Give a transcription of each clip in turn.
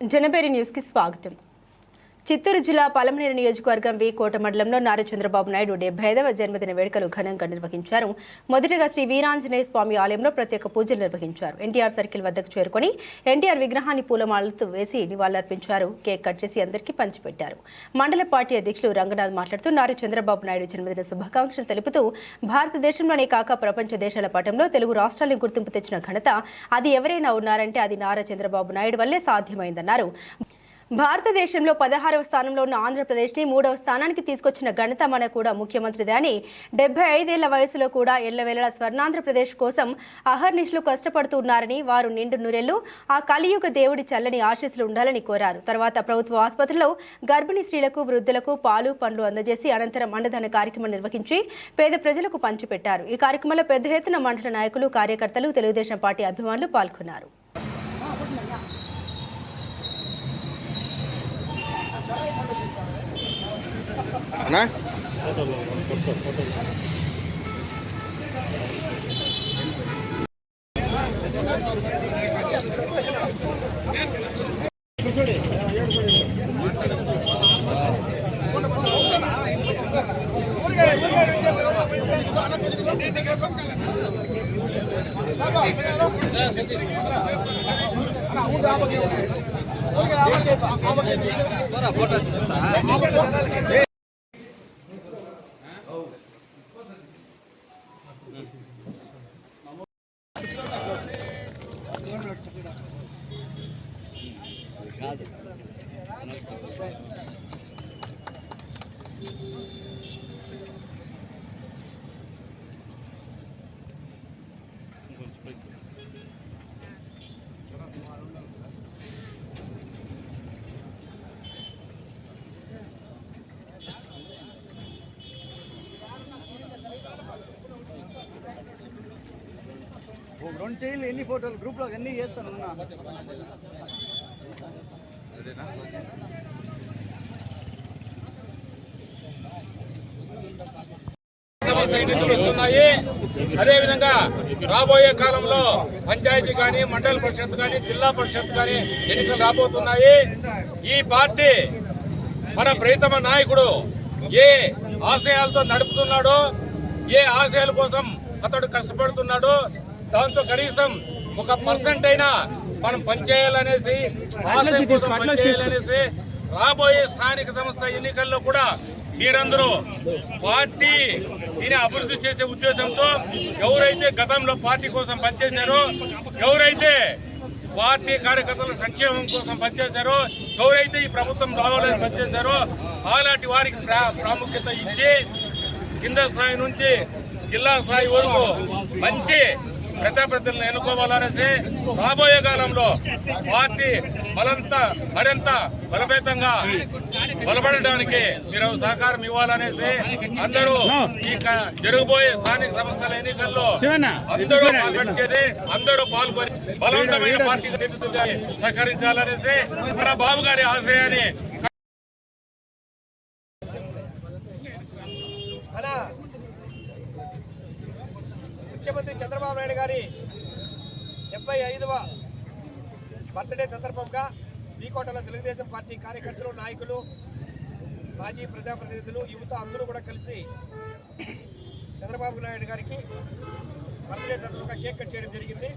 జనబేరి news కి స్వాగతం. చిత్తూరు జిల్లా పలమనేరు నియోజకవర్గం వి కోట మండలంలో నారా చంద్రబాబు నాయుడు 75వ జన్మదిన వేడుకలు ఘనంగా నిర్వహించారు. మొదటగా శ్రీ వీరాంజనేయ స్వామి ఆలయంలో ప్రత్యేక పూజలు నిర్వహించారు. ఎన్టీఆర్ సర్కిల్ వద్దకు చేరుకుని ఎన్టీఆర్ విగ్రహాన్ని పూలమాలతో వేసి నివాళులర్పించారు. కేక్ కట్ చేసి అందరికీ పంచిపెట్టారు. మండల పార్టీ అధ్యక్షులు రంగనాథ్ మాట్లాడుతూ నారా చంద్రబాబు నాయుడు జన్మదిన శుభాకాంక్షలు తెలుపుతూ భారతదేశంలోనే కాక ప్రపంచ దేశాల పటంలో తెలుగు రాష్ట్రాలను గుర్తింపు తెచ్చిన ఘనత అది ఎవరైనా ఉన్నారంటే అది నారా చంద్రబాబు నాయుడు వల్లే సాధ్యమైందన్నారు. భారతదేశంలో 16వ స్థానంలో ఉన్న ఆంధ్రప్రదేశ్ని 3వ స్థానానికి తీసుకొచ్చిన ఘనత మన కూడా ముఖ్యమంత్రిదే అని 75 ఏళ్ల వయసులో కూడా ఎల్లవేళలా స్వర్ణాంధ్రప్రదేశ్ కోసం అహర్నిశలు కష్టపడుతూ ఉన్నారని, వారు నిండు నూరెళ్లు ఆ కలియుగ దేవుడి చల్లని ఆశీస్సులు ఉండాలని కోరారు. తర్వాత ప్రభుత్వ ఆసుపత్రిలో గర్భిణీ స్త్రీలకు, వృద్ధులకు పాలు పండ్లు అందజేసి అనంతరం అన్నదాన కార్యక్రమం నిర్వహించి పేద ప్రజలకు పంచిపెట్టారు. ఈ కార్యక్రమంలో పెద్ద ఎత్తున మండల నాయకులు, కార్యకర్తలు, తెలుగుదేశం పార్టీ అభిమానులు పాల్గొన్నారు. రెండు చేయాలి. ఎన్ని ఫోటోలు గ్రూప్లో అన్నీ చేస్తాను. వస్తున్నాయి. అదేవిధంగా రాబోయే కాలంలో పంచాయతీ కానీ, మండల పరిషత్ కానీ, జిల్లా పరిషత్ కానీ ఎన్నికలు రాబోతున్నాయి. ఈ పార్టీ మన ప్రియతమ నాయకుడు ఏ ఆశయాలతో నడుపుతున్నాడో, ఏ ఆశయాల కోసం అతడు కష్టపడుతున్నాడో దాంతో కనీసం 1% అయినా మనం పనిచేయాలనేసి, రాబోయే స్థానిక సంస్థ ఎన్నికల్లో కూడా మీరందరూ పార్టీని అభివృద్ధి చేసే ఉద్దేశంతో ఎవరైతే గతంలో పార్టీ కోసం పనిచేశారో, ఎవరైతే పార్టీ కార్యకర్తల సంక్షేమం కోసం పనిచేశారో, ఎవరైతే ఈ ప్రభుత్వం రావాలని పనిచేశారో అలాంటి వారికి ప్రాముఖ్యత ఇచ్చి కింద స్థాయి నుంచి జిల్లా స్థాయి వరకు మంచి ప్రజాప్రతినిధులను ఎన్నుకోవాలనేసి, రాబోయే కాలంలో పార్టీ మరింత బలపేతంగా బలపడడానికి మీరు సహకారం ఇవ్వాలనేసి అందరూ ఈ జరగబోయే స్థానిక సంస్థల ఎన్నికల్లో అందరూ పాల్గొని బలవంతమైన పార్టీకి సహకరించాలనేసి మన బాబు గారి ఆశయాన్ని ముఖ్యమంత్రి చంద్రబాబు నాయుడు గారి 75వ బర్త్డే సందర్భంగా వీకోటలో తెలుగుదేశం పార్టీ కార్యకర్తలు, నాయకులు, మాజీ ప్రజాప్రతినిధులు, యువత అందరూ కూడా కలిసి చంద్రబాబు నాయుడు గారికి బర్త్డే సందర్భంగా కేక్ కట్ చేయడం జరిగింది.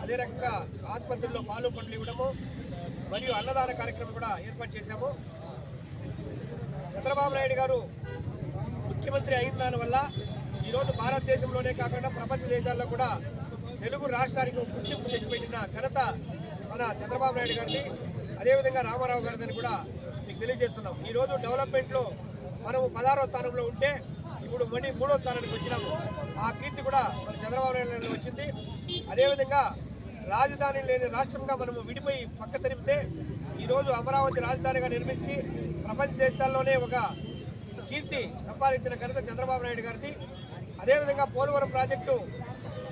అదే రకంగా ఆసుపత్రుల్లో పాలు పండ్లు ఇవ్వడము మరియు అన్నదాన కార్యక్రమం కూడా ఏర్పాటు చేశాము. చంద్రబాబు నాయుడు గారు ముఖ్యమంత్రి అయిన దానివల్ల ఈరోజు భారతదేశంలోనే కాకుండా ప్రపంచ దేశాల్లో కూడా తెలుగు రాష్ట్రానికి గుర్తింపు తెచ్చిపెట్టిన ఘనత మన చంద్రబాబు నాయుడు గారిని, అదేవిధంగా రామారావు గారిని కూడా మీకు తెలియజేస్తున్నాం. ఈరోజు డెవలప్మెంట్లో మనము 16వ స్థానంలో ఉంటే ఇప్పుడు మళ్ళీ 3వ స్థానానికి వచ్చినాము. ఆ కీర్తి కూడా మన చంద్రబాబు నాయుడు వచ్చింది. అదేవిధంగా రాజధాని లేని రాష్ట్రంగా మనము విడిపోయి పక్క తరిపితే ఈరోజు అమరావతి రాజధానిగా నిర్మించి ప్రపంచ దేశాల్లోనే ఒక కీర్తి సంపాదించిన ఘనత చంద్రబాబు నాయుడు గారిది. అదేవిధంగా పోలవరం ప్రాజెక్టు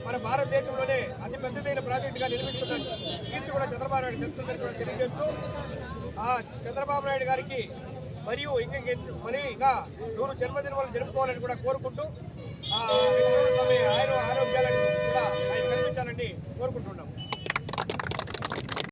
మన భారతదేశంలోనే అతి పెద్దదైన ప్రాజెక్టుగా నిర్మిస్తున్న కీర్తి కూడా చంద్రబాబు నాయుడు తెస్తుందని కూడా తెలియజేస్తూ, ఆ చంద్రబాబు నాయుడు గారికి మరియు ఇంకా 100 జన్మదినాలు జరుపుకోవాలని కూడా కోరుకుంటూ ఆరోగ్యాలను కూడా ఆయన కల్పించాలని కోరుకుంటున్నాం.